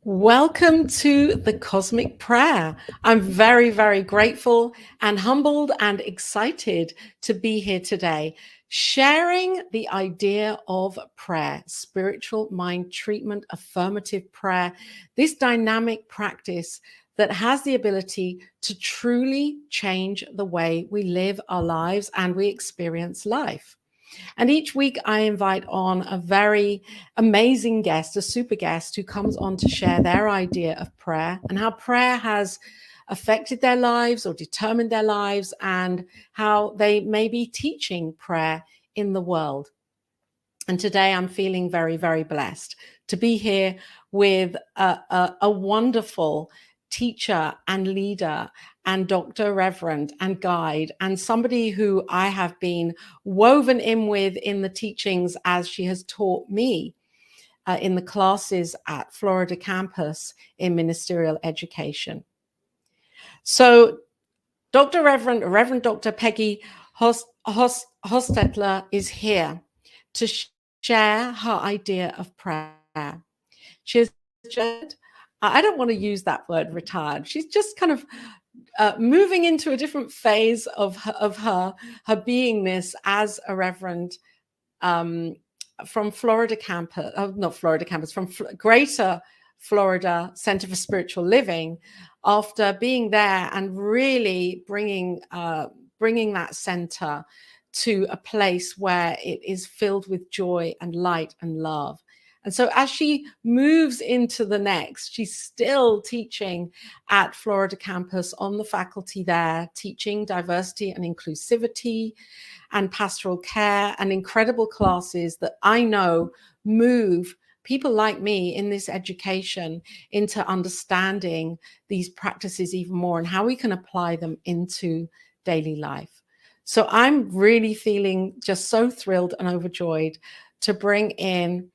Welcome to the Cosmic Prayer. I'm very, very grateful and humbled and excited to be here today, sharing the idea of prayer, spiritual mind treatment, affirmative prayer, this dynamic practice that has the ability to truly change the way we live our lives and we experience life. And each week I invite on a very amazing guest, a super guest who comes on to share their idea of prayer and how prayer has affected their lives or determined their lives and how they may be teaching prayer in the world. And today I'm feeling very, very blessed to be here with a wonderful teacher and leader and Dr. Reverend and guide, and somebody who I have been woven in with in the teachings as she has taught me in the classes at Florida campus in ministerial education. So Reverend Dr. Peggy Hostetler is here to share her idea of prayer. She has just, I don't want to use that word retired. She's just kind of moving into a different phase of her beingness as a reverend from Florida campus, not Florida campus, from Greater Florida Center for Spiritual Living, after being there and really bringing that center to a place where it is filled with joy and light and love. And so as she moves into the next, she's still teaching at Florida campus on the faculty there, teaching diversity and inclusivity and pastoral care and incredible classes that I know move people like me in this education into understanding these practices even more and how we can apply them into daily life. So I'm really feeling just so thrilled and overjoyed to bring in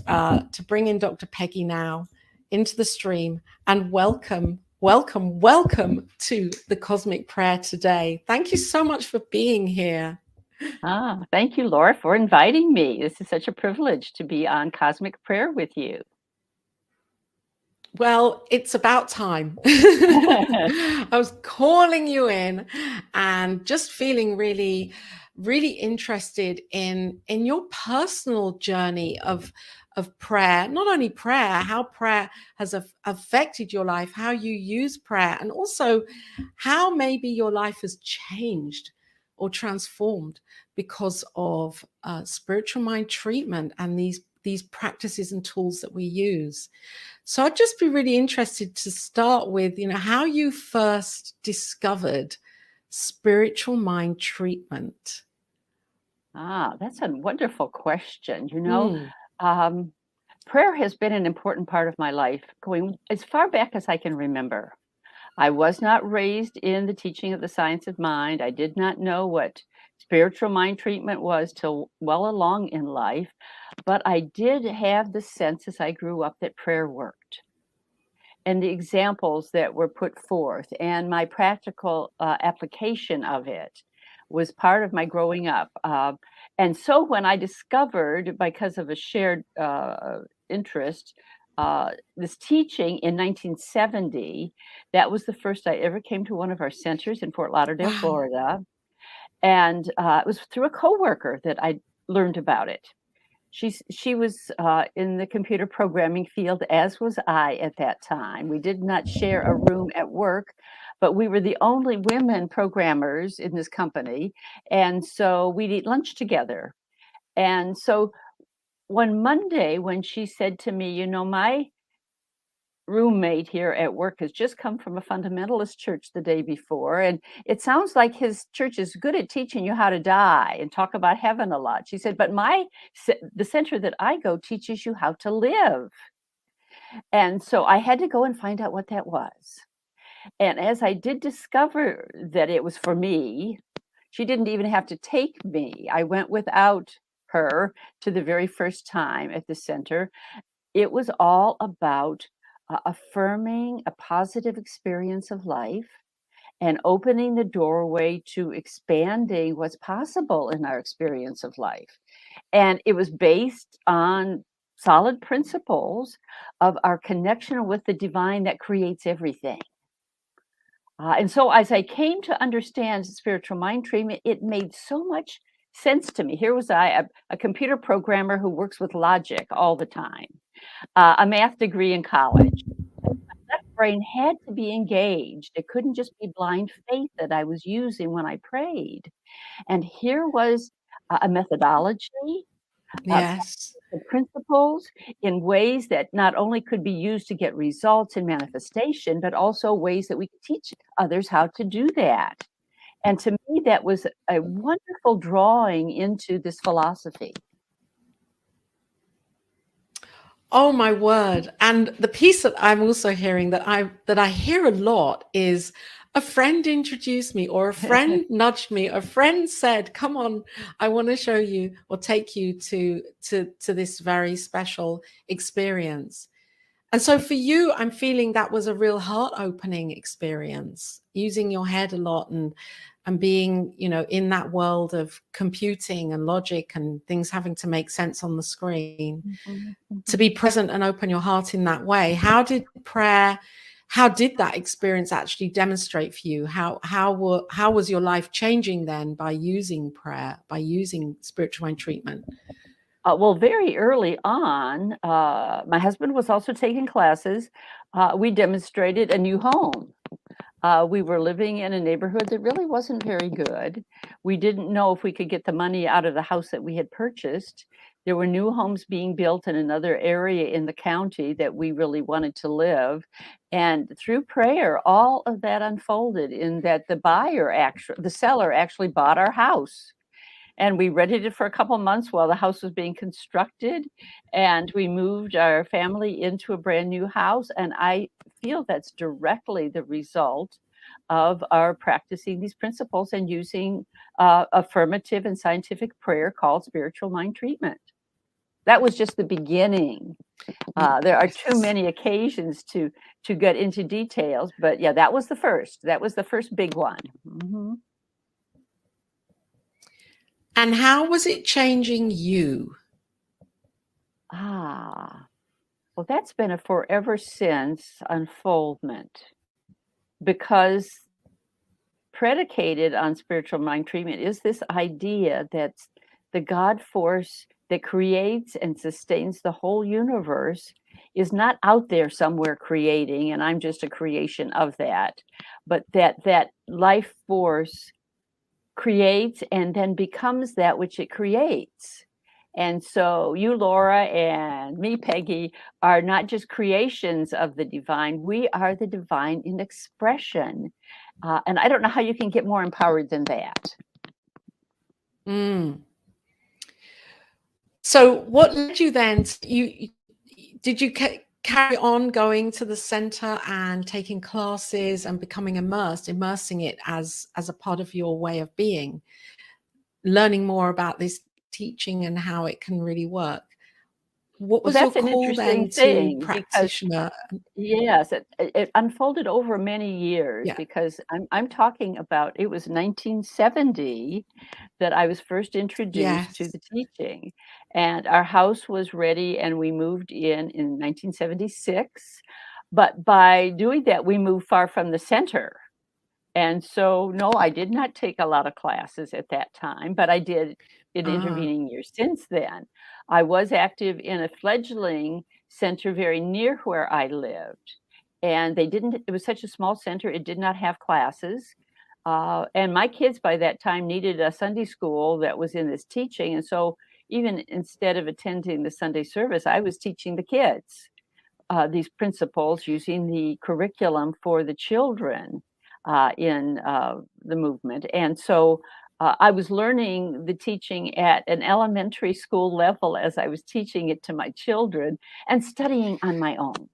Dr. Peggy now into the stream and welcome to the Cosmic Prayer today. Thank you so much for being here. Thank you, Laura, for inviting me. This is such a privilege to be on Cosmic Prayer with you. Well, it's about time. I was calling you in and just feeling really, really interested in your personal journey of prayer, not only prayer, how prayer has affected your life, how you use prayer, and also how maybe your life has changed or transformed because of spiritual mind treatment and these practices and tools that we use. So I'd just be really interested to start with, how you first discovered spiritual mind treatment. That's a wonderful question. Prayer has been an important part of my life going as far back as I can remember. I was not raised in the teaching of the science of mind. I did not know what spiritual mind treatment was till well along in life, but I did have the sense as I grew up that prayer worked. And the examples that were put forth and my practical application of it was part of my growing up. And so when I discovered, because of a shared interest, this teaching in 1970, that was the first I ever came to one of our centers in Fort Lauderdale, Florida. And it was through a coworker that I learned about it. She was in the computer programming field, as was I at that time. We did not share a room at work, but we were the only women programmers in this company, and so we'd eat lunch together. And so one Monday, when she said to me, "You know, my roommate here at work has just come from a fundamentalist church the day before, and it sounds like his church is good at teaching you how to die and talk about heaven a lot." She said, "But the center that I go teaches you how to live." And so I had to go and find out what that was. And as I did discover that it was for me, she didn't even have to take me. I went without her to the very first time at the center. It was all about affirming a positive experience of life and opening the doorway to expanding what's possible in our experience of life. And it was based on solid principles of our connection with the divine that creates everything. And so as I came to understand spiritual mind treatment, it made so much sense to me. Here was I, a computer programmer who works with logic all the time, a math degree in college. My left brain had to be engaged. It couldn't just be blind faith that I was using when I prayed. And here was a methodology, Yes. the principles in ways that not only could be used to get results in manifestation, but also ways that we could teach others how to do that. And to me, that was a wonderful drawing into this philosophy. Oh my word. And the piece that I'm also hearing that I hear a lot is a friend introduced me, or a friend nudged me, a friend said, "Come on, I want to show you or take you to this very special experience." And so for you, I'm feeling that was a real heart-opening experience, using your head a lot and being, in that world of computing and logic and things having to make sense on the screen. To be present and open your heart in that way. How did that experience actually demonstrate for you? How was your life changing then by using prayer, by using spiritual mind treatment? Well, very early on, my husband was also taking classes. We demonstrated a new home. We were living in a neighborhood that really wasn't very good. We didn't know if we could get the money out of the house that we had purchased. There were new homes being built in another area in the county that we really wanted to live. And through prayer, all of that unfolded in that the seller actually bought our house. And we rented it for a couple months while the house was being constructed. And we moved our family into a brand new house. And I feel that's directly the result of our practicing these principles and using affirmative and scientific prayer called spiritual mind treatment. That was just the beginning. There are too many occasions to get into details, but yeah, that was the first. That was the first big one. Mm-hmm. And how was it changing you? Well, that's been a forever since unfoldment, because predicated on spiritual mind treatment is this idea that the God force that creates and sustains the whole universe is not out there somewhere creating, and I'm just a creation of that, but that life force creates and then becomes that which it creates. And so you, Laura, and me, Peggy, are not just creations of the divine. We are the divine in expression. And I don't know how you can get more empowered than that. So what led you then did you carry on going to the center and taking classes and becoming immersing it as a part of your way of being, learning more about this teaching and how it can really work? What was your call then to practitioner? Yes, it unfolded over many years, because I'm talking about, it was 1970 that I was first introduced to the teaching, and our house was ready and we moved in 1976. But by doing that, we moved far from the center. And so, no, I did not take a lot of classes at that time, but I did in Ah, intervening years since then. I was active in a fledgling center very near where I lived. And it was such a small center, it did not have classes. And my kids by that time needed a Sunday school that was in this teaching. And so, even instead of attending the Sunday service, I was teaching the kids these principles using the curriculum for the children in the movement. And so I was learning the teaching at an elementary school level as I was teaching it to my children and studying on my own.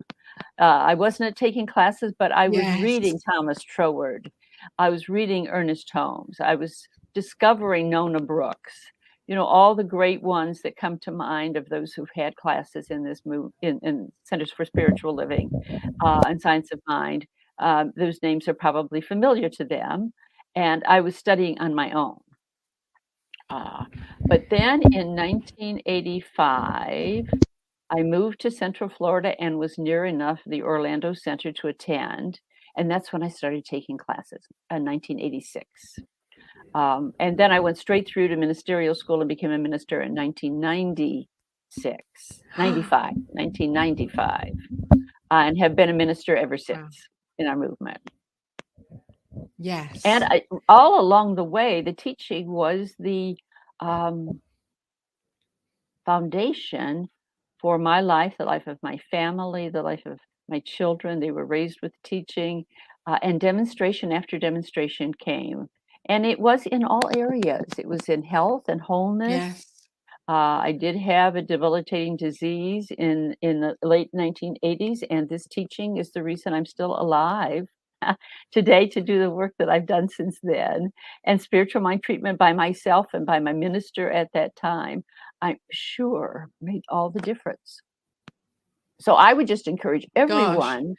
I wasn't taking classes, but I was reading yes. Thomas Troward. I was reading Ernest Holmes. I was discovering Nona Brooks. You know, all the great ones that come to mind of those who've had classes in this in Centers for Spiritual Living and Science of Mind. Those names are probably familiar to them. And I was studying on my own. But then in 1985, I moved to Central Florida and was near enough the Orlando Center to attend, and that's when I started taking classes in 1986. And then I went straight through to ministerial school and became a minister in 1995, and have been a minister ever since Wow. in our movement. Yes. And all along the way, the teaching was the foundation for my life, the life of my family, the life of my children. They were raised with teaching, and demonstration after demonstration came. And it was in all areas. It was in health and wholeness. Yes. I did have a debilitating disease in the late 1980s, and this teaching is the reason I'm still alive today to do the work that I've done since then. And spiritual mind treatment by myself and by my minister at that time, I'm sure made all the difference. So I would just encourage Gosh. everyone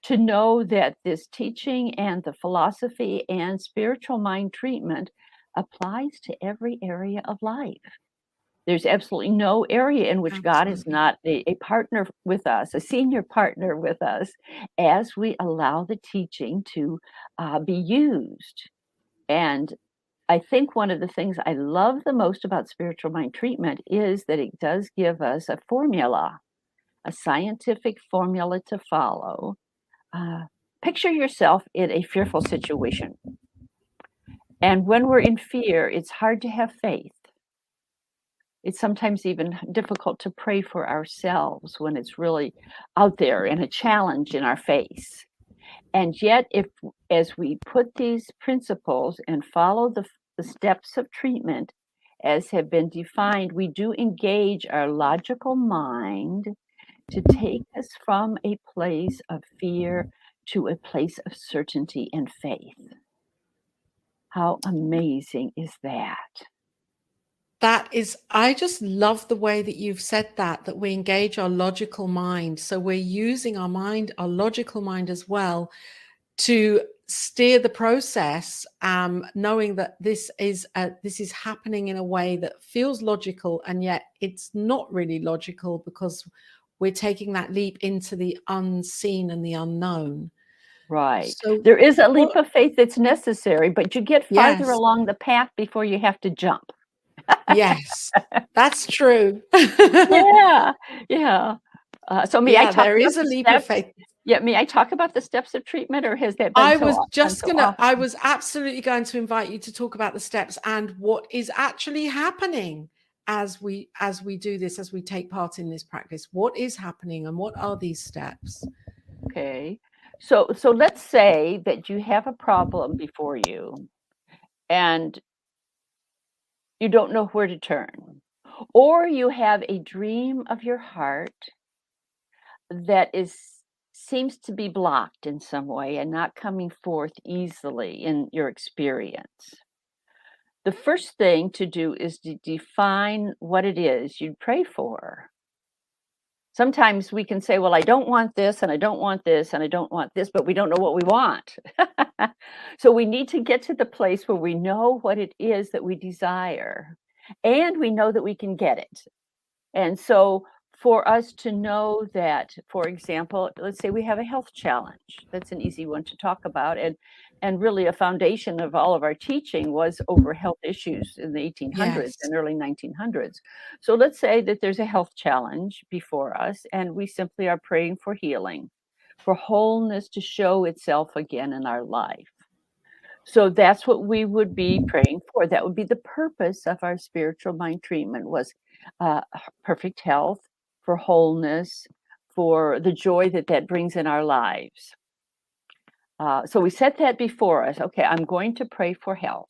to know that this teaching and the philosophy and spiritual mind treatment applies to every area of life. There's absolutely no area in which God is Absolutely. not a partner with us, a senior partner with us, as we allow the teaching to be used. And I think one of the things I love the most about spiritual mind treatment is that it does give us a formula, a scientific formula to follow. Picture yourself in a fearful situation. And when we're in fear, it's hard to have faith. It's sometimes even difficult to pray for ourselves when it's really out there and a challenge in our face. And yet, as we put these principles and follow the steps of treatment as have been defined, we do engage our logical mind to take us from a place of fear to a place of certainty and faith. How amazing is that? That is, I just love the way that you've said that we engage our logical mind. So we're using our mind, our logical mind as well, to steer the process, knowing that this is happening in a way that feels logical, and yet it's not really logical because we're taking that leap into the unseen and the unknown. Right. So There is a leap what? of faith that's necessary, but you get farther Yes, along the path before you have to jump. yes, that's true. Yeah, yeah. So may I Yeah, talk there about is a the leap of steps? faith. Yeah, may I talk about the steps of treatment, or has that been done so I often? was absolutely going to invite you to talk about the steps and what is actually happening as we do this, as we take part in this practice. What is happening and what are these steps? Okay. So let's say that you have a problem before you and you don't know where to turn, or you have a dream of your heart that seems to be blocked in some way and not coming forth easily in your experience. The first thing to do is to define what it is you'd pray for. Sometimes we can say, well, I don't want this, and I don't want this, and I don't want this, but we don't know what we want. So we need to get to the place where we know what it is that we desire, and we know that we can get it. And so for us to know that, for example, let's say we have a health challenge. That's an easy one to talk about. And really a foundation of all of our teaching was over health issues in the 1800s Yes. and early 1900s. So let's say that there's a health challenge before us, and we simply are praying for healing, for wholeness to show itself again in our life. So that's what we would be praying for. That would be the purpose of our spiritual mind treatment, was perfect health, for wholeness, for the joy that that brings in our lives. So we set that before us. Okay, I'm going to pray for health.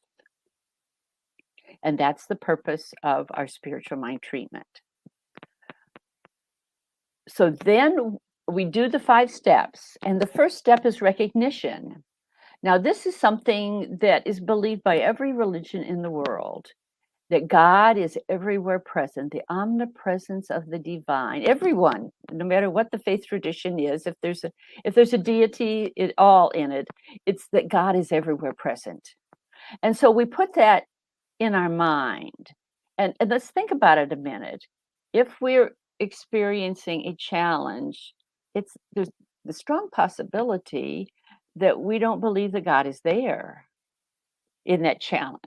And that's the purpose of our spiritual mind treatment. So then we do the 5 steps. And the first step is recognition. Now, this is something that is believed by every religion in the world, that God is everywhere present, the omnipresence of the divine. Everyone, no matter what the faith tradition is, if there's a deity at all in it, it's that God is everywhere present. And so we put that in our mind. And let's think about it a minute. If we're experiencing a challenge, there's the strong possibility that we don't believe that God is there in that challenge.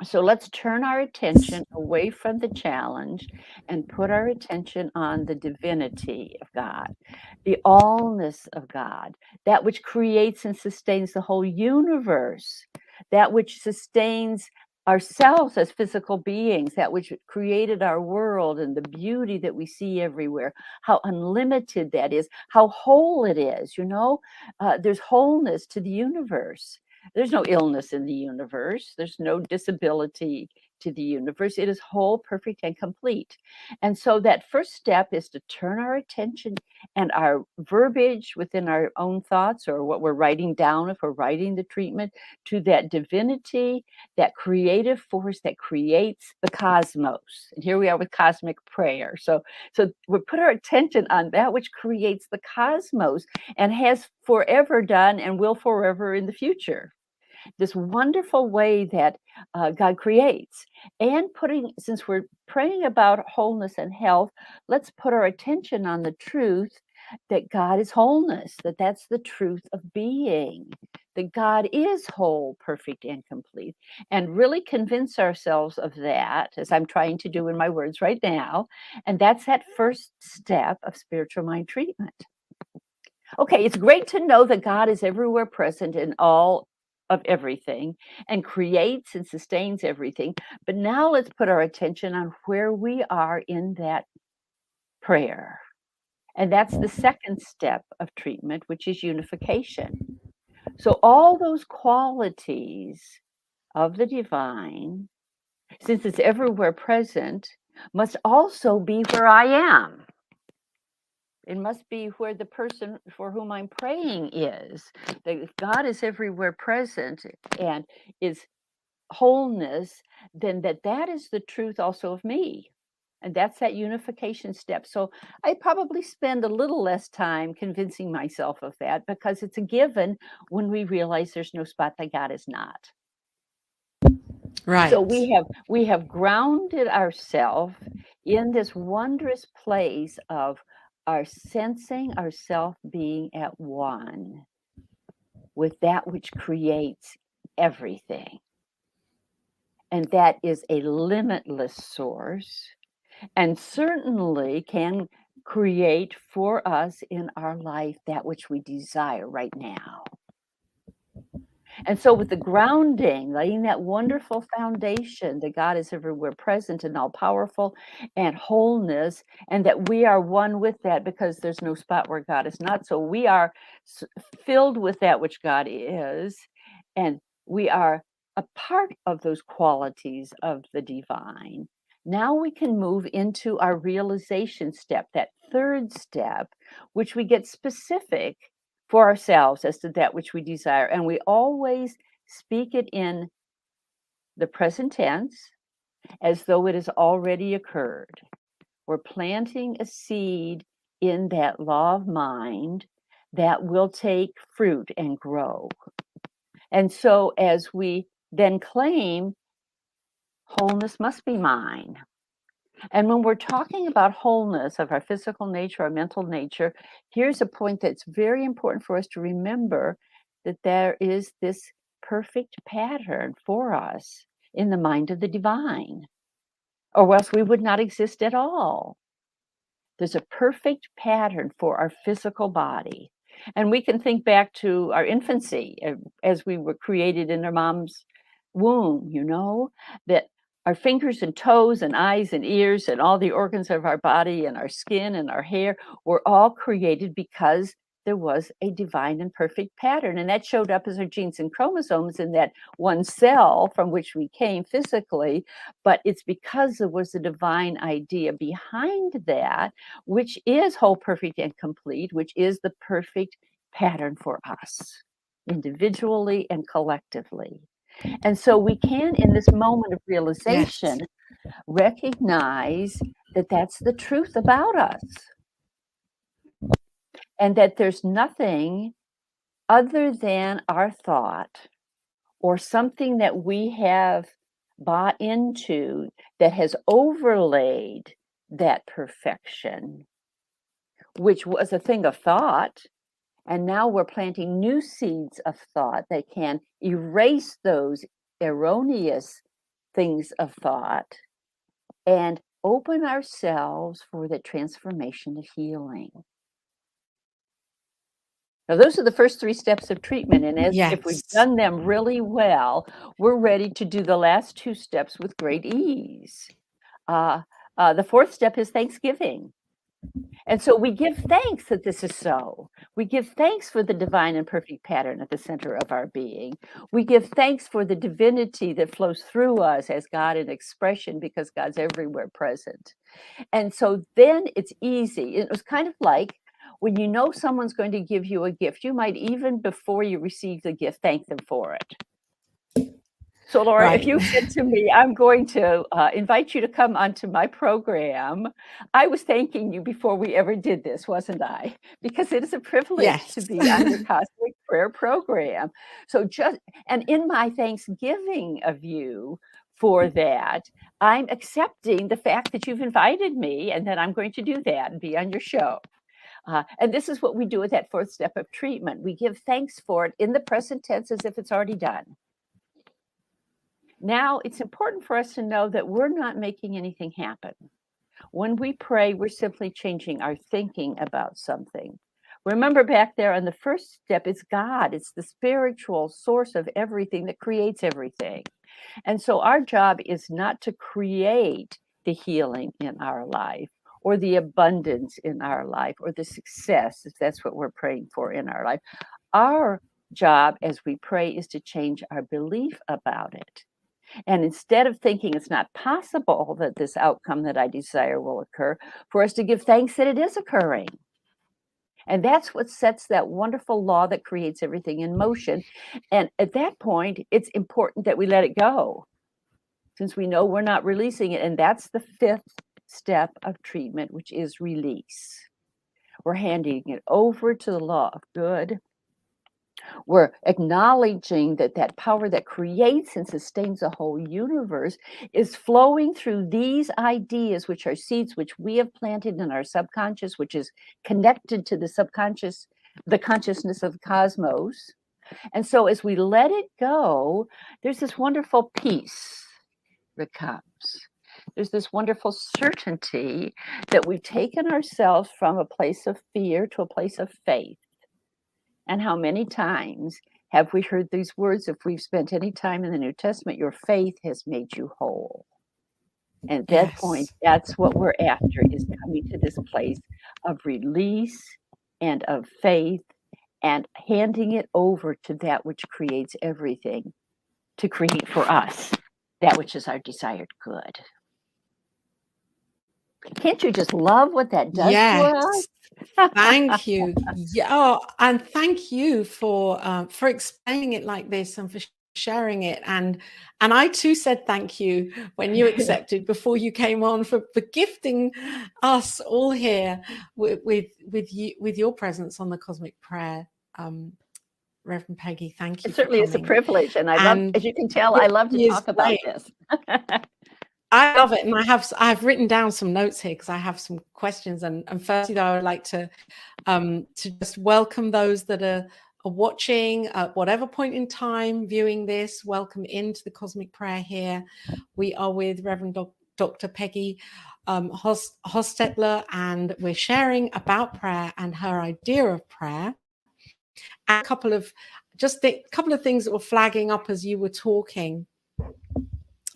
So let's turn our attention away from the challenge and put our attention on the divinity of God, the allness of God, that which creates and sustains the whole universe, that which sustains ourselves as physical beings, that which created our world and the beauty that we see everywhere, how unlimited that is, how whole it is. There's wholeness to the universe. There's no illness in the universe. There's no disability to the universe. It is whole, perfect, and complete. And so that first step is to turn our attention and our verbiage within our own thoughts, or what we're writing down if we're writing the treatment, to that divinity, that creative force that creates the cosmos. And here we are with cosmic prayer. So we put our attention on that which creates the cosmos and has forever done and will forever in the future. This wonderful way that God creates. And since we're praying about wholeness and health, let's put our attention on the truth that God is wholeness, that's the truth of being, that God is whole, perfect, and complete, and really convince ourselves of that, as I'm trying to do in my words right now. And that's that first step of spiritual mind treatment. Okay, it's great to know that God is everywhere present in all of everything and creates and sustains everything. But now let's put our attention on where we are in that prayer. And that's the second step of treatment, which is unification. So all those qualities of the divine, since it's everywhere present, must also be where I am. It must be where the person for whom I'm praying is. That if God is everywhere present and is wholeness, then that is the truth also of me. And that's that unification step. So I probably spend a little less time convincing myself of that, because it's a given when we realize there's no spot that God is not. Right. So we have grounded ourselves in this wondrous place of our sensing ourself being at one with that which creates everything. And that is a limitless source, and certainly can create for us in our life that which we desire right now. And so with the grounding, laying that wonderful foundation that God is everywhere present and all powerful and wholeness, and that we are one with that, because there's no spot where God is not. So we are filled with that which God is, and we are a part of those qualities of the divine. Now we can move into our realization step, that third step, which we get specific for ourselves as to that which we desire. And we always speak it in the present tense as though it has already occurred. We're planting a seed in that law of mind that will take fruit and grow. And so as we then claim, wholeness must be mine, And when we're talking about wholeness of our physical nature, our mental nature, here's a point that's very important for us to remember, that there is this perfect pattern for us in the mind of the divine, or else we would not exist at all. There's a perfect pattern for our physical body. And we can think back to our infancy as we were created in our mom's womb, that our fingers and toes and eyes and ears and all the organs of our body and our skin and our hair were all created because there was a divine and perfect pattern. And that showed up as our genes and chromosomes in that one cell from which we came physically. But it's because there was a divine idea behind that, which is whole, perfect, and complete, which is the perfect pattern for us individually and collectively. And so we can, in this moment of realization, recognize that that's the truth about us. And that there's nothing other than our thought or something that we have bought into that has overlaid that perfection, which was a thing of thought. And now we're planting new seeds of thought that can erase those erroneous things of thought and open ourselves for the transformation of healing. Now, those are the first 3 steps of treatment. And if we've done them really well, we're ready to do the last 2 steps with great ease. The 4th step is Thanksgiving. And so we give thanks that this is so. We give thanks for the divine and perfect pattern at the center of our being. We give thanks for the divinity that flows through us as God in expression, because God's everywhere present. And so then it's easy. It was kind of like when you know someone's going to give you a gift, you might, even before you receive the gift, thank them for it. So, Laura, if you said to me, I'm going to invite you to come onto my program, I was thanking you before we ever did this, wasn't I? Because it is a privilege to be on your Cosmic Prayer program. So and in my thanksgiving of you for that, I'm accepting the fact that you've invited me and that I'm going to do that and be on your show. And this is what we do with that 4th step of treatment. We give thanks for it in the present tense as if it's already done. Now, it's important for us to know that we're not making anything happen. When we pray, we're simply changing our thinking about something. Remember back there on the first step, it's God. It's the spiritual source of everything that creates everything. And so our job is not to create the healing in our life, or the abundance in our life, or the success, if that's what we're praying for in our life. Our job as we pray is to change our belief about it. And instead of thinking it's not possible that this outcome that I desire will occur, for us to give thanks that it is occurring. And that's what sets that wonderful law that creates everything in motion. And at that point, it's important that we let it go, since we know we're not releasing it. And that's the 5th step of treatment, which is release. We're handing it over to the law of good. We're acknowledging that that power that creates and sustains the whole universe is flowing through these ideas, which are seeds which we have planted in our subconscious, which is connected to the subconscious, the consciousness of the cosmos. And so as we let it go, there's this wonderful peace that comes. There's this wonderful certainty that we've taken ourselves from a place of fear to a place of faith. And how many times have we heard these words? If we've spent any time in the New Testament, your faith has made you whole. And at that point, that's what we're after, is coming to this place of release and of faith and handing it over to that which creates everything, to create for us that which is our desired good. Can't you just love what that does for us? Thank you. And thank you for explaining it like this and for sharing it. And I too said thank you when you accepted before you came on, for gifting us all here with your presence on the Cosmic Prayer. Reverend Peggy, thank you. It certainly is a privilege, and I love, as you can tell, I love to talk about this. I love love it. And I've written down some notes here because I have some questions. And firstly, though, I would like to just welcome those that are watching at whatever point in time viewing this. Welcome into the Cosmic Prayer here. We are with Reverend Dr. Peggy Hostetler, and we're sharing about prayer and her idea of prayer. And a couple of things that were flagging up as you were talking.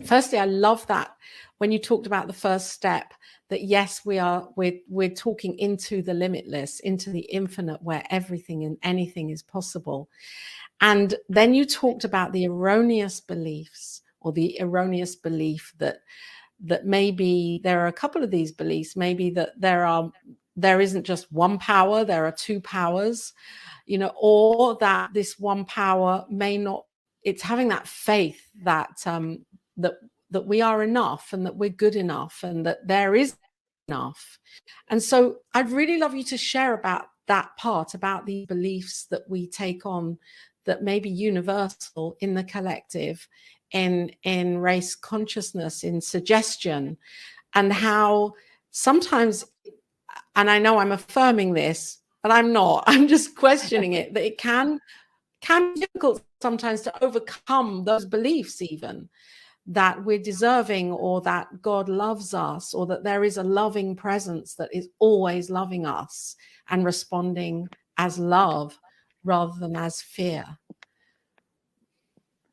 Firstly, I love that when you talked about the first step, that yes, we're talking into the limitless, into the infinite, where everything and anything is possible. And then you talked about the erroneous beliefs, or the erroneous belief that maybe there are a couple of these beliefs, maybe that there isn't just one power, there are two powers, or that this one power may not, it's having that faith that that we are enough, and that we're good enough, and that there is enough. And so I'd really love you to share about that part, about the beliefs that we take on that may be universal in the collective, in race consciousness, in suggestion, and how sometimes, and I know I'm affirming this, but I'm not, I'm just questioning it, that it can be difficult sometimes to overcome those beliefs, even that we're deserving, or that God loves us, or that there is a loving presence that is always loving us and responding as love rather than as fear.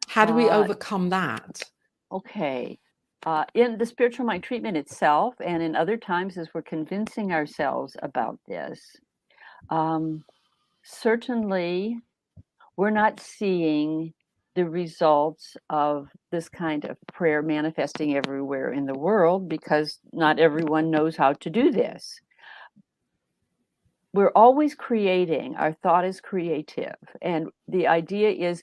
How do we overcome that? Okay. In the spiritual mind treatment itself, and in other times as we're convincing ourselves about this, certainly we're not seeing the results of this kind of prayer manifesting everywhere in the world, because not everyone knows how to do this. We're always creating. Our thought is creative. And the idea is,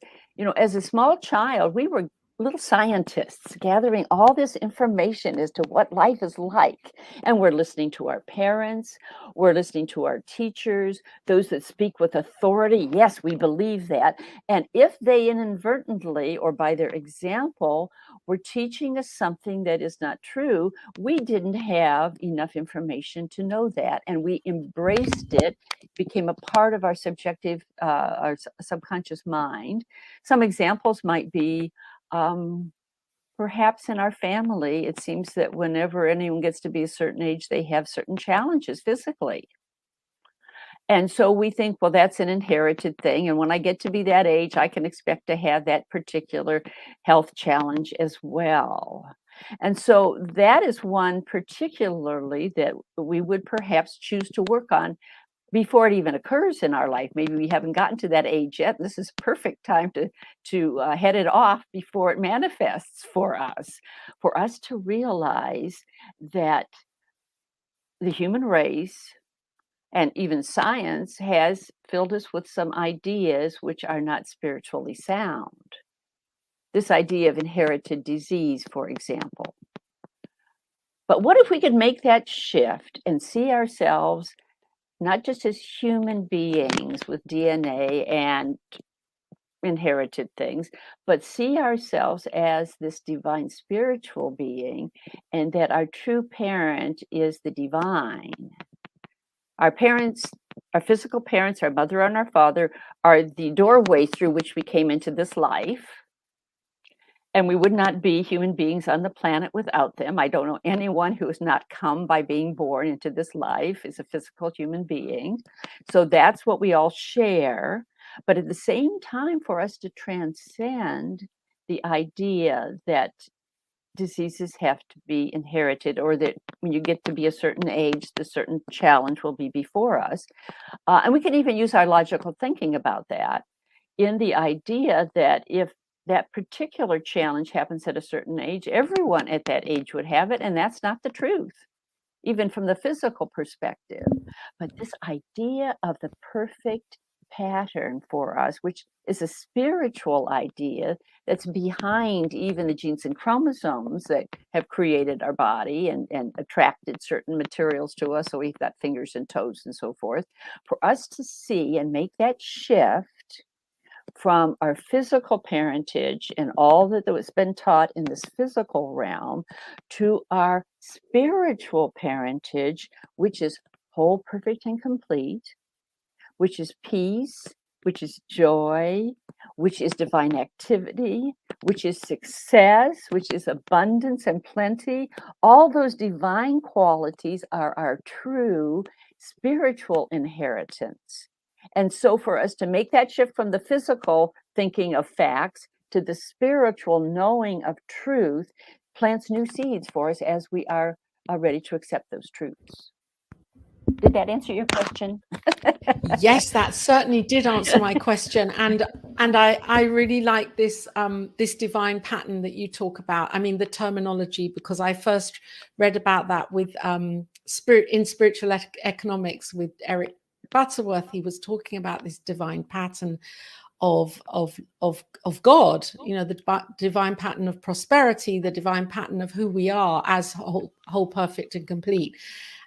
as a small child, we were little scientists gathering all this information as to what life is like. And we're listening to our parents, we're listening to our teachers, those that speak with authority. Yes, we believe that. And if they inadvertently, or by their example, were teaching us something that is not true, we didn't have enough information to know that. And we embraced it, became a part of our our subconscious mind. Some examples might be, perhaps in our family, it seems that whenever anyone gets to be a certain age, they have certain challenges physically. And so we think, well, that's an inherited thing. And when I get to be that age, I can expect to have that particular health challenge as well. And so that is one particularly that we would perhaps choose to work on before it even occurs in our life. Maybe we haven't gotten to that age yet. This is perfect time to head it off before it manifests for us to realize that the human race and even science has filled us with some ideas which are not spiritually sound. This idea of inherited disease, for example. But what if we could make that shift and see ourselves not just as human beings with DNA and inherited things, but see ourselves as this divine spiritual being, and that our true parent is the divine. Our parents, our physical parents, our mother and our father, are the doorway through which we came into this life. And we would not be human beings on the planet without them. I don't know anyone who has not come by being born into this life as a physical human being. So that's what we all share. But at the same time, for us to transcend the idea that diseases have to be inherited, or that when you get to be a certain age, the certain challenge will be before us. And we can even use our logical thinking about that, in the idea that if that particular challenge happens at a certain age, everyone at that age would have it, and that's not the truth, even from the physical perspective. But this idea of the perfect pattern for us, which is a spiritual idea that's behind even the genes and chromosomes that have created our body and attracted certain materials to us, so we've got fingers and toes and so forth, for us to see and make that shift, from our physical parentage and all that was been taught in this physical realm to our spiritual parentage, which is whole, perfect, and complete, which is peace, which is joy, which is divine activity, which is success, which is abundance and plenty. All those divine qualities are our true spiritual inheritance. And so for us to make that shift from the physical thinking of facts to the spiritual knowing of truth plants new seeds for us as we are ready to accept those truths. Did that answer your question? Yes, that certainly did answer my question, and I really like this this divine pattern that you talk about. I mean, the terminology, because I first read about that with spiritual economics with Eric Butterworth. He was talking about this divine pattern of God, you know, the divine pattern of prosperity, the divine pattern of who we are as whole, perfect, and complete.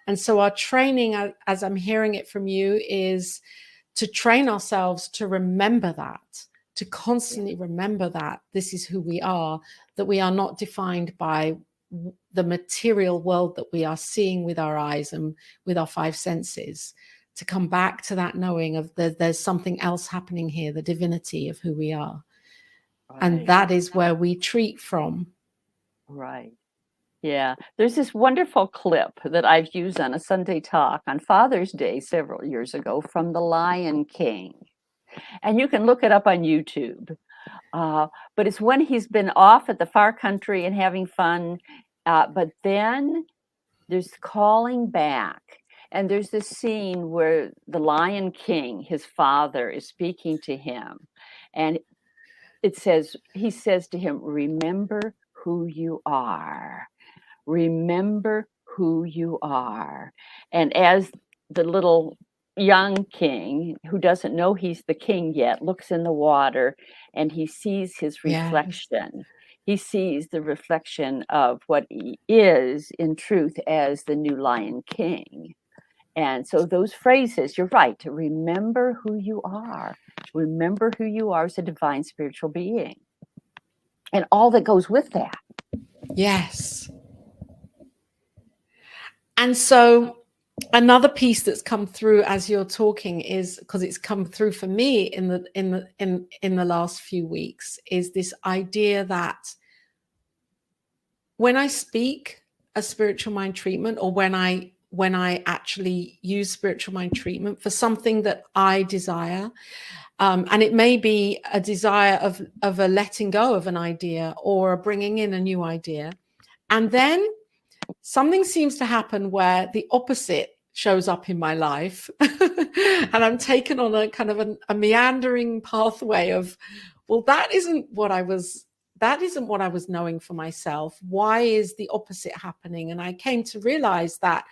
And so our training, as I'm hearing it from you, is to train ourselves to remember that, to constantly remember that this is who we are, that we are not defined by the material world that we are seeing with our eyes and with our five senses, to come back to that knowing of there's something else happening here, the divinity of who we are. Right. And that is where we treat from. Right. Yeah, there's this wonderful clip that I've used on a Sunday talk on Father's Day several years ago from The Lion King. And you can look it up on YouTube. But it's when he's been off at the far country and having fun. But then there's calling back. And there's this scene where the Lion King, his father, is speaking to him. And it says, he says to him, remember who you are. Remember who you are. And as the little young king, who doesn't know he's the king yet, looks in the water and he sees his reflection. Yes. He sees the reflection of what he is in truth as the new Lion King. And so those phrases, you're right, to remember who you are. Remember who you are as a divine spiritual being. And all that goes with that. Yes. And so another piece that's come through as you're talking is, because it's come through for me in the last few weeks, is this idea that when I speak a spiritual mind treatment, or when I actually use spiritual mind treatment for something that I desire, and it may be a desire of a letting go of an idea or a bringing in a new idea, and then something seems to happen where the opposite shows up in my life and I'm taken on a kind of a meandering pathway of, well, that isn't what I was knowing for myself. Why is the opposite happening? And I came to realize that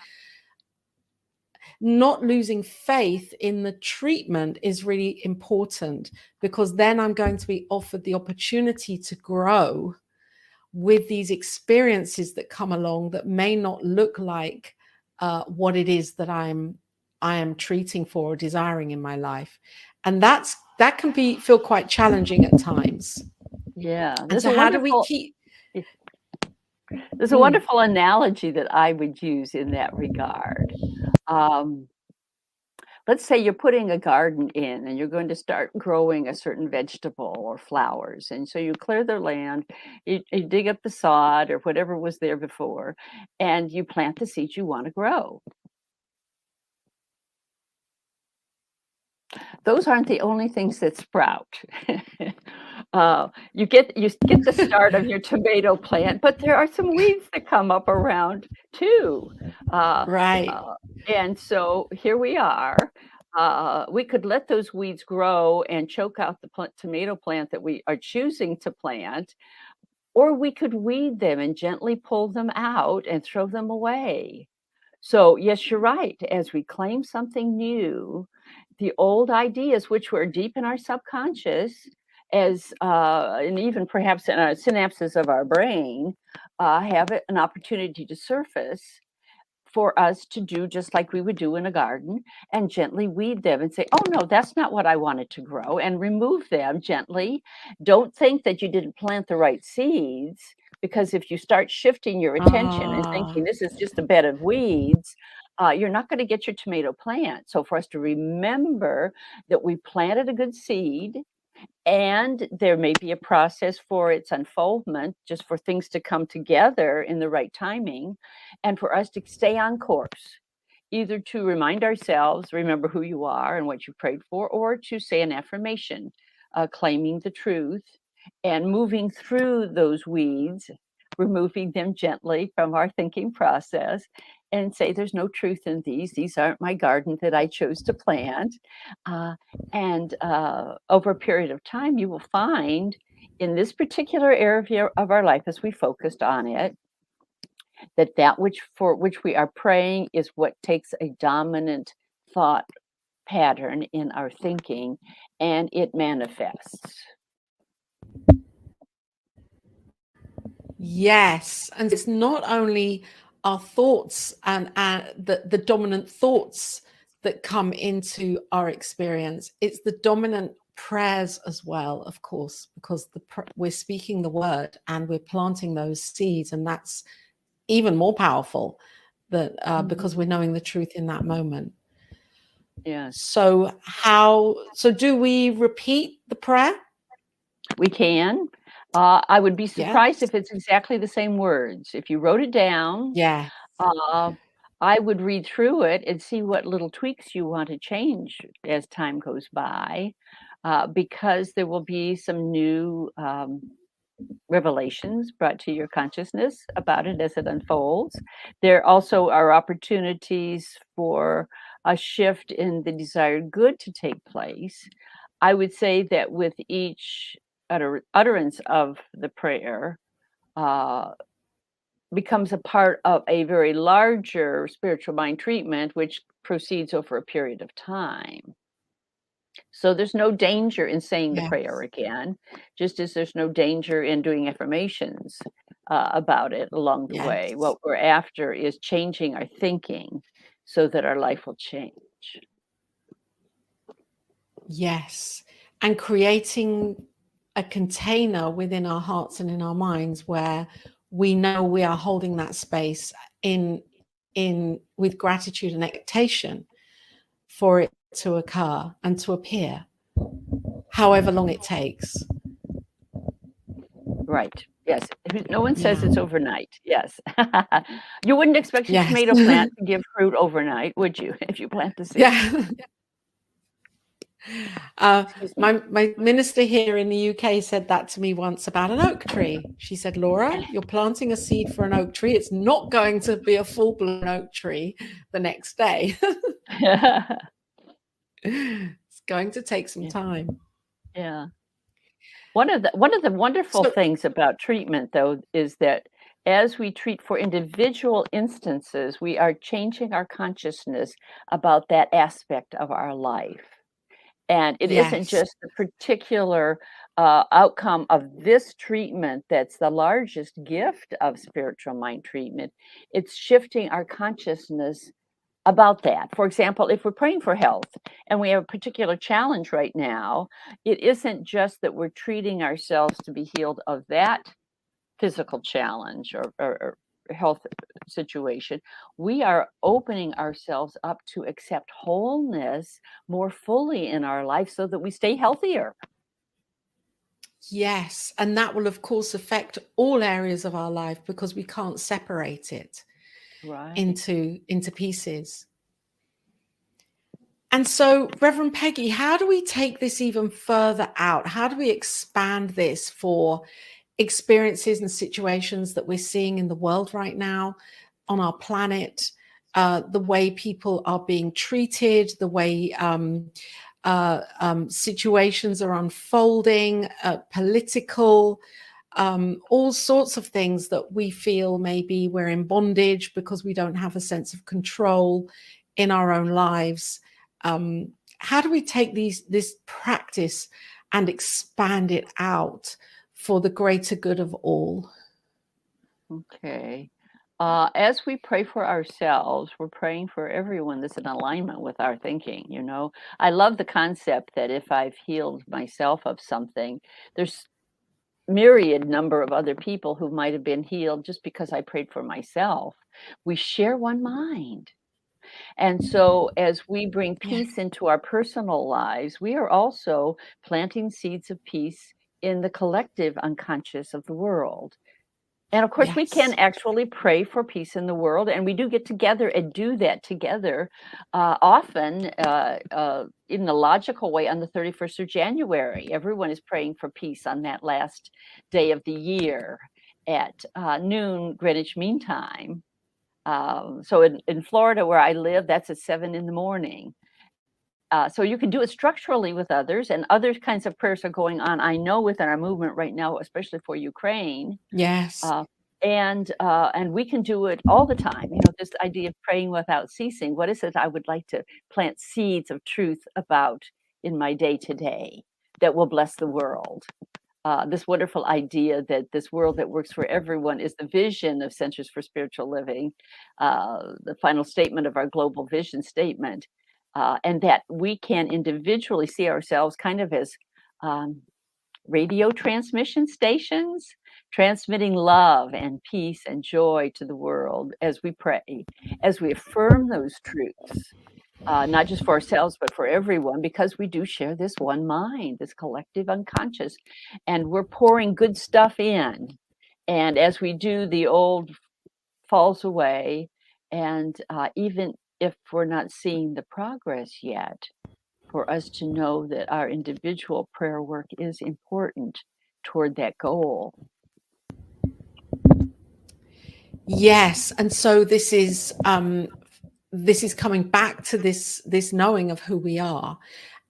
not losing faith in the treatment is really important, because then I'm going to be offered the opportunity to grow with these experiences that come along that may not look like what it is that I am treating for or desiring in my life. And that can feel quite challenging at times. Yeah. And so how do we keep... There's a wonderful analogy that I would use in that regard. Let's say you're putting a garden in and you're going to start growing a certain vegetable or flowers. And so you clear the land, you dig up the sod or whatever was there before, and you plant the seeds you want to grow. Those aren't the only things that sprout. You get the start of your tomato plant, but there are some weeds that come up around too. Right. And so here we are. We could let those weeds grow and choke out the tomato plant that we are choosing to plant, or we could weed them and gently pull them out and throw them away. So yes, you're right. As we claim something new, the old ideas, which were deep in our subconscious, and even perhaps in our synapses of our brain, have an opportunity to surface for us to do just like we would do in a garden and gently weed them and say, oh no, that's not what I wanted to grow, and remove them gently. Don't think that you didn't plant the right seeds, because if you start shifting your attention and thinking Ah, this is just a bed of weeds, you're not going to get your tomato plant. So for us to remember that we planted a good seed, and there may be a process for its unfoldment, just for things to come together in the right timing, and for us to stay on course, either to remind ourselves, remember who you are and what you prayed for, or to say an affirmation, claiming the truth and moving through those weeds, removing them gently from our thinking process, and say, there's no truth in these. These aren't my garden that I chose to plant. And over a period of time, you will find in this particular area of our life, as we focused on it, that which for which we are praying is what takes a dominant thought pattern in our thinking, and it manifests. yes. And it's not only our thoughts and the dominant thoughts that come into our experience, it's the dominant prayers as well, of course, because we're speaking the word and we're planting those seeds, and that's even more powerful that because we're knowing the truth in that moment. Yes, So do we repeat the prayer? we can. I would be surprised Yes. if it's exactly the same words. If you wrote it down, Yeah. uh, I would read through it and see what little tweaks you want to change as time goes by, because there will be some new revelations brought to your consciousness about it as it unfolds. There also are opportunities for a shift in the desired good to take place. I would say that with each utterance of the prayer, uh, becomes a part of a very larger spiritual mind treatment, which proceeds over a period of time. So there's no danger in saying the prayer Yes. again, just as there's no danger in doing affirmations about it along the way. Yes. What we're after is changing our thinking so that our life will change. Yes. And creating a container within our hearts and in our minds where we know we are holding that space in with gratitude and expectation for it to occur and to appear, however long it takes. Right. Yes. No one says Yeah. it's overnight. Yes. You wouldn't expect your Yes. tomato plant to give fruit overnight, would you, if you plant the seed? Yeah. Excuse me. My minister here in the UK said that to me once about an oak tree. She said, Laura, you're planting a seed for an oak tree. It's not going to be a full-blown oak tree the next day. It's going to take some Yeah. time. Yeah. One of the wonderful So, things about treatment, though, is that as we treat for individual instances, we are changing our consciousness about that aspect of our life. And it isn't yes, just the particular outcome of this treatment that's the largest gift of spiritual mind treatment. It's shifting our consciousness about that. For example, if we're praying for health and we have a particular challenge right now, it isn't just that we're treating ourselves to be healed of that physical challenge or health situation. We are opening ourselves up to accept wholeness more fully in our life so that we stay healthier. yes. And that will, of course, affect all areas of our life because we can't separate it Right. into pieces. And so, Reverend Peggy, how do we take this even further out? How do we expand this for experiences and situations that we're seeing in the world right now, on our planet, the way people are being treated, the way situations are unfolding, political, all sorts of things that we feel maybe we're in bondage because we don't have a sense of control in our own lives. How do we take this practice and expand it out for the greater good of all? Okay. As we pray for ourselves, we're praying for everyone that's in alignment with our thinking, you know. I love the concept that if I've healed myself of something, there's myriad number of other people who might have been healed just because I prayed for myself. We share one mind. And so as we bring Yeah. peace into our personal lives, we are also planting seeds of peace in the collective unconscious of the world. And of course, we can Yes. actually pray for peace in the world, and we do get together and do that together, often in the logical way on the 31st of January. Everyone is praying for peace on that last day of the year at noon Greenwich Mean Time. So in Florida, where I live, that's at 7 in the morning. So you can do it structurally with others, and other kinds of prayers are going on, I know, within our movement right now, especially for Ukraine. Yes. And we can do it all the time. You know, this idea of praying without ceasing. What is it I would like to plant seeds of truth about in my day to day that will bless the world? This wonderful idea that this world that works for everyone is the vision of Centers for Spiritual Living, the final statement of our global vision statement, and that we can individually see ourselves kind of as um, radio transmission stations, transmitting love and peace and joy to the world as we pray, as we affirm those truths, not just for ourselves, but for everyone, because we do share this one mind, this collective unconscious, and we're pouring good stuff in. And as we do, the old falls away. And even if we're not seeing the progress yet, for us to know that our individual prayer work is important toward that goal. Yes. And so this is coming back to this knowing of who we are,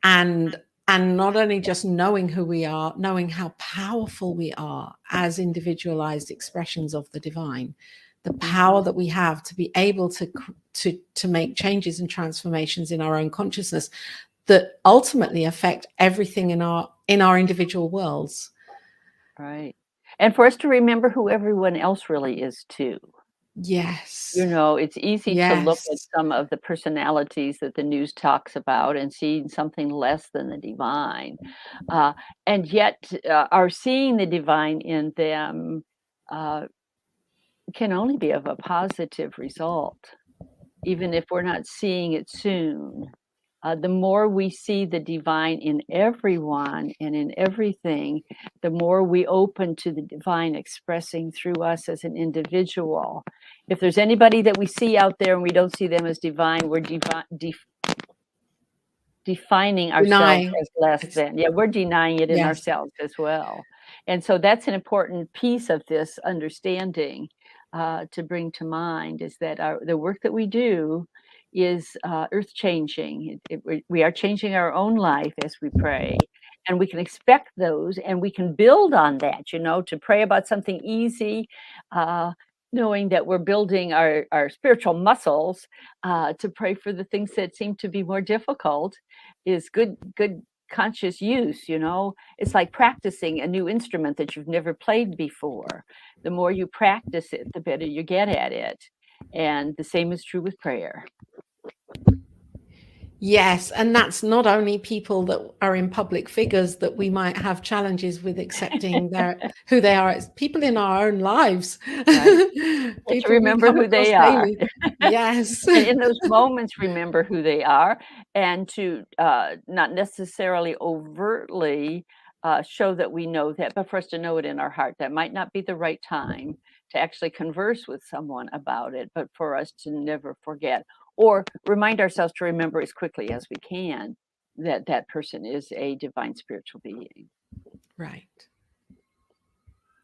and not only just knowing who we are, knowing how powerful we are as individualized expressions of the divine, the power that we have to be able to make changes and transformations in our own consciousness that ultimately affect everything in our individual worlds. Right. And for us to remember who everyone else really is too. Yes. You know, it's easy to look at Yes. some of the personalities that the news talks about and see something less than the divine. And yet, our seeing the divine in them can only be of a positive result, even if we're not seeing it soon. The more we see the divine in everyone and in everything, the more we open to the divine expressing through us as an individual. If there's anybody that we see out there and we don't see them as divine, we're defining ourselves Denying. as less than. Yeah, we're denying it in Yes. ourselves as well. And so that's an important piece of this understanding to bring to mind, is that the work that we do is earth changing. We are changing our own life as we pray, and we can expect those, and we can build on that, you know, to pray about something easy, knowing that we're building our spiritual muscles, to pray for the things that seem to be more difficult is good conscious use. You know, it's like practicing a new instrument that you've never played before. The more you practice it, the better you get at it. And the same is true with prayer. Yes, and that's not only people that are in public figures that we might have challenges with accepting who they are. It's people in our own lives. Right. To People we remember come who across they are. daily. Yes. And in those moments, remember who they are, and to not necessarily overtly show that we know that, but for us to know it in our heart. That might not be the right time to actually converse with someone about it, but for us to never forget or remind ourselves to remember as quickly as we can that that person is a divine spiritual being. Right.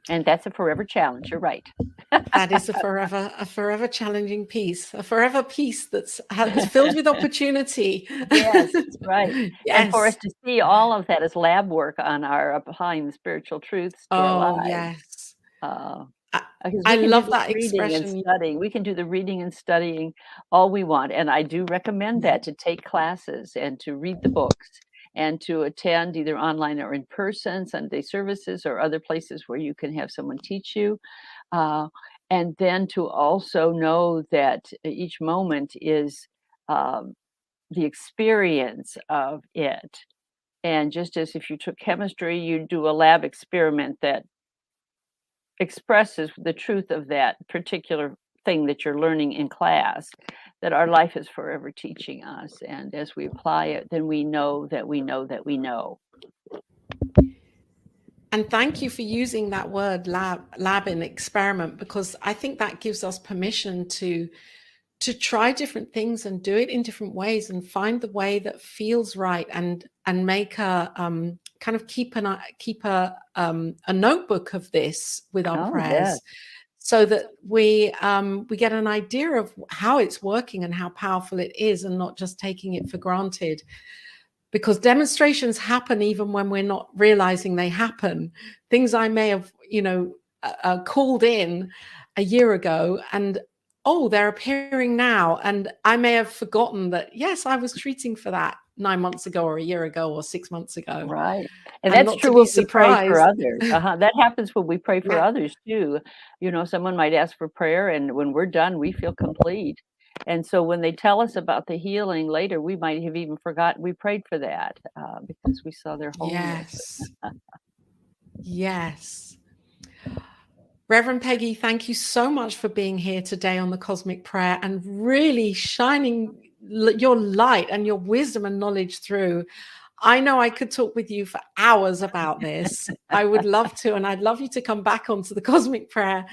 And that's a forever challenge. You're right. That is a forever challenging piece, a forever piece that's filled with opportunity. Yes, that's right. And for us Yes. to see all of that as lab work on our applying the spiritual truths to our Oh, lives. yes. Uh, I, because I we can do love the that reading and expression. studying. We can do the reading and studying all we want. And I do recommend that, to take classes and to read the books and to attend either online or in person Sunday services or other places where you can have someone teach you. Uh, and then to also know that each moment is the experience of it. And just as if you took chemistry, you do a lab experiment that expresses the truth of that particular thing that you're learning in class, that our life is forever teaching us. And as we apply it, then we know that we know that we know. And thank you for using that word lab and experiment, because I think that gives us permission to try different things and do it in different ways and find the way that feels right, and make a kind of keep a notebook of this with our Oh, prayers, yes. so that we get an idea of how it's working and how powerful it is, and not just taking it for granted. Because demonstrations happen even when we're not realizing they happen. Things I may have, called in a year ago, and oh, they're appearing now. And I may have forgotten that, yes, I was treating for that 9 months ago or a year ago or 6 months ago. Right. And And that's not to true be when we pray for surprised. others. That happens when we pray for Yeah. others too. Someone might ask for prayer, and when we're done, we feel complete. And so when they tell us about the healing later, we might have even forgotten we prayed for that because we saw their wholeness. Yes. Yes. Reverend Peggy, thank you so much for being here today on the Cosmic Prayer and really shining your light and your wisdom and knowledge through. I know I could talk with you for hours about this. I would love to, and I'd love you to come back onto the Cosmic Prayer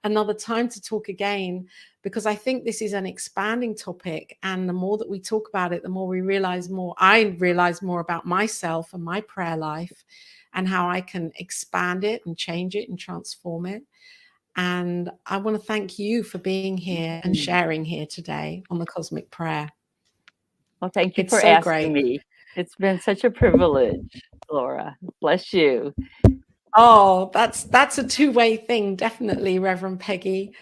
another time to talk again, because I think this is an expanding topic, and the more that we talk about it, the more we realize more. I realize more about myself and my prayer life, and how I can expand it and change it and transform it. And I want to thank you for being here and sharing here today on the Cosmic Prayer. Well, thank you It's for so asking great. me. It's been such a privilege, Laura. Bless you. Oh, that's a two-way thing, definitely, Reverend Peggy.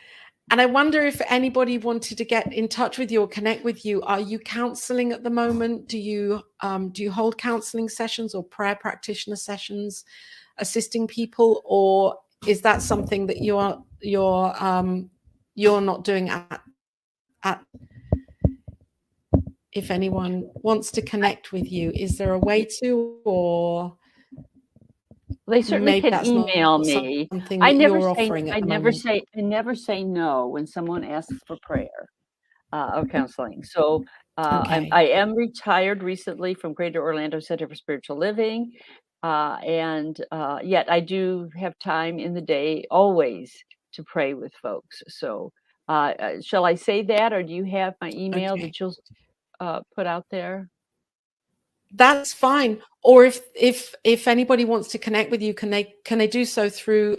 And I wonder if anybody wanted to get in touch with you or connect with you. Are you counseling at the moment? Do you hold counseling sessions or prayer practitioner sessions, assisting people, or is that something that you're not doing at if anyone wants to connect with you, is there a way to, or They certainly maybe can that's not email me. something that you're offering at the moment? I never say no when someone asks for prayer or counseling. So Okay. I am retired recently from Greater Orlando Center for Spiritual Living, and yet I do have time in the day always to pray with folks. So shall I say that, or do you have my email Okay. that you'll put out there? That's fine. Or if anybody wants to connect with you, can they do so through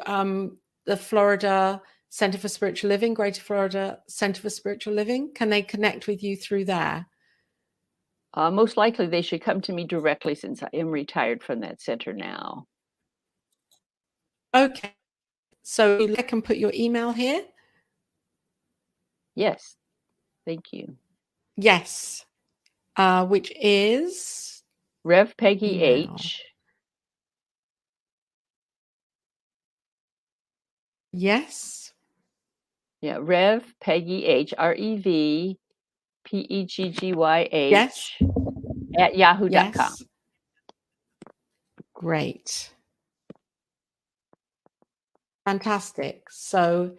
the Florida Center for Spiritual Living, Greater Florida Center for Spiritual Living? Can they connect with you through there? Most likely they should come to me directly since I am retired from that center now. Okay. So I can put your email here. Yes, thank you. Yes. Which is Rev Peggy email. H. Yes. Yeah, Rev Peggy H, REV Yes. PEGGYH at yahoo.com. Yes. Great. Fantastic. So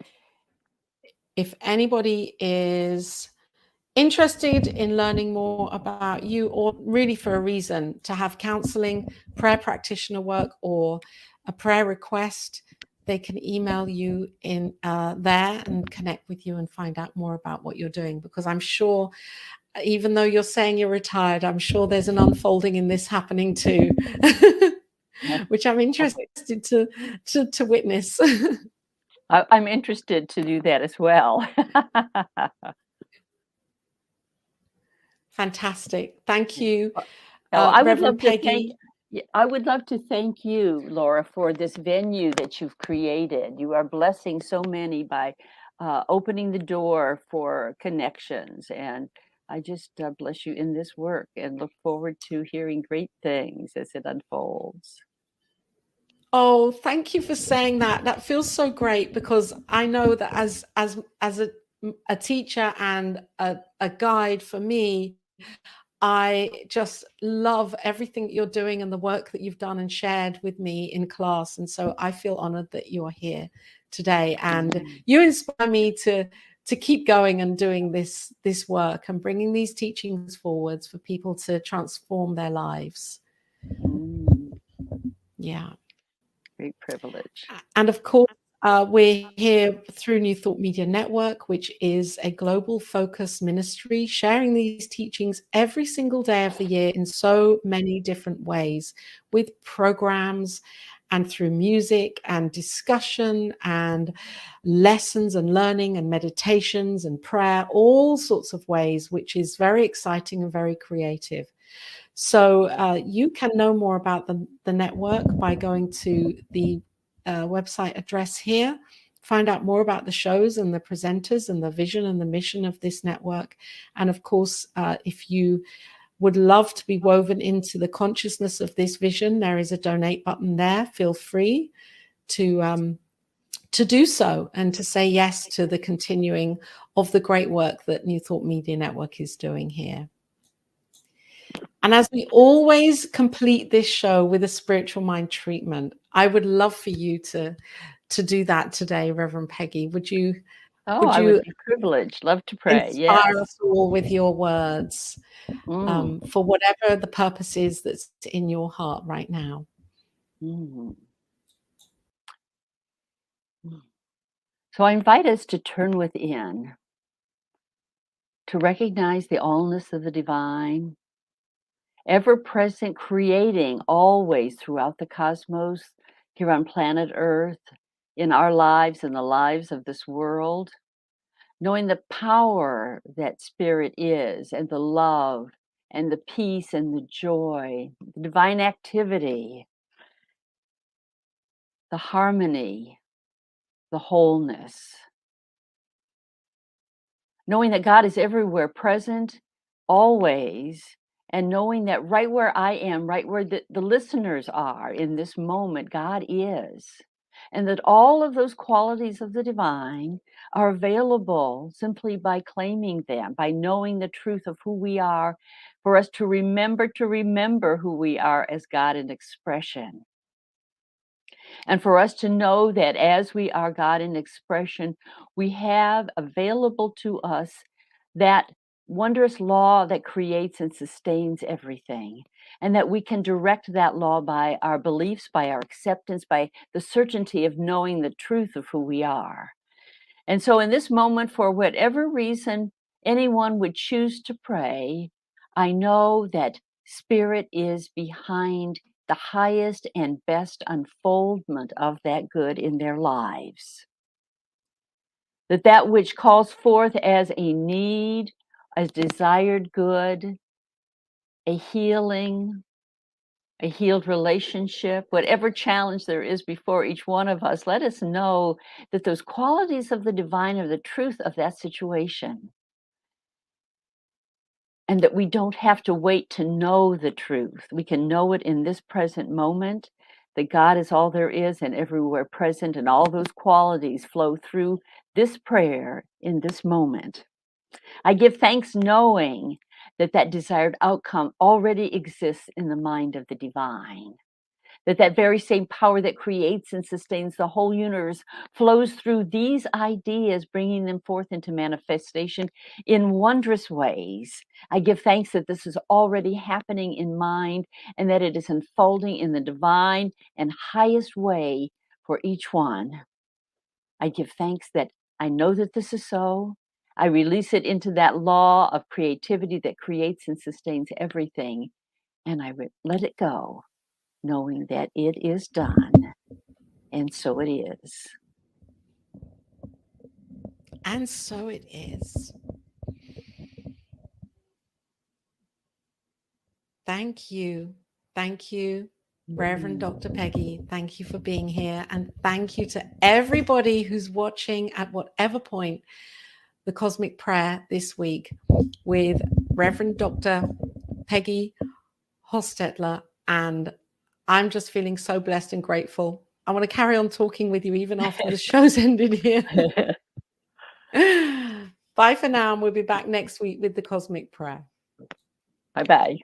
if anybody is interested in learning more about you, or really for a reason to have counseling, prayer practitioner work, or a prayer request, they can email you in there and connect with you and find out more about what you're doing. Because I'm sure, even though you're saying you're retired, I'm sure there's an unfolding in this happening too, which I'm Okay. interested to witness. I'm interested to do that as well. Fantastic. Thank you, Oh, I would love Reverend to thank Peggy. I would love to thank you, Laura, for this venue that you've created. You are blessing so many by opening the door for connections, and I just bless you in this work and look forward to hearing great things as it unfolds. Oh, thank you for saying that. That feels so great because I know that as a teacher and a guide for me, I just love everything you're doing and the work that you've done and shared with me in class. And so I feel honored that you are here today, and you inspire me to keep going and doing this work and bringing these teachings forwards for people to transform their lives. Yeah. Great privilege. And of course, we're here through New Thought Media Network, which is a global focus ministry, sharing these teachings every single day of the year in so many different ways, with programs and through music and discussion and lessons and learning and meditations and prayer, all sorts of ways, which is very exciting and very creative. So you can know more about the network by going to the website address here, find out more about the shows and the presenters and the vision and the mission of this network. And of course, if you would love to be woven into the consciousness of this vision, there is a donate button there. Feel free to do so and to say yes to the continuing of the great work that New Thought Media Network is doing here. And as we always complete this show with a spiritual mind treatment, I would love for you to do that today, Reverend Peggy. Would you I would be privileged. Love to pray. inspire Yes. us all with your words for whatever the purpose is that's in your heart right now? So I invite us to turn within, to recognize the allness of the divine, ever present, creating always throughout the cosmos, here on planet Earth, in our lives and the lives of this world, knowing the power that spirit is, and the love and the peace and the joy, the divine activity, the harmony, the wholeness. Knowing that God is everywhere present, always, and knowing that right where I am, right where the listeners are in this moment, God is. And that all of those qualities of the divine are available simply by claiming them, by knowing the truth of who we are, for us to remember who we are as God in expression. And for us to know that as we are God in expression, we have available to us that wondrous law that creates and sustains everything. And that we can direct that law by our beliefs, by our acceptance, by the certainty of knowing the truth of who we are. And so in this moment, for whatever reason anyone would choose to pray, I know that Spirit is behind the highest and best unfoldment of that good in their lives. That which calls forth as a need, as desired good, a healing, a healed relationship, whatever challenge there is before each one of us, let us know that those qualities of the divine are the truth of that situation. And that we don't have to wait to know the truth. We can know it in this present moment, that God is all there is and everywhere present, and all those qualities flow through this prayer in this moment. I give thanks knowing that that desired outcome already exists in the mind of the divine. That very same power that creates and sustains the whole universe flows through these ideas, bringing them forth into manifestation in wondrous ways. I give thanks that this is already happening in mind, and that it is unfolding in the divine and highest way for each one. I give thanks that I know that this is so. I release it into that law of creativity that creates and sustains everything, and I let it go, knowing that it is done, and so it is. And so it is. Thank you. Thank you, Reverend Dr. Peggy. Thank you for being here. And thank you to everybody who's watching at whatever point the Cosmic Prayer this week with Reverend Dr. Peggy Hostetler and I'm just feeling so blessed and grateful. I want to carry on talking with you even after the show's ended here. Bye for now, and we'll be back next week with the Cosmic Prayer. Bye-bye.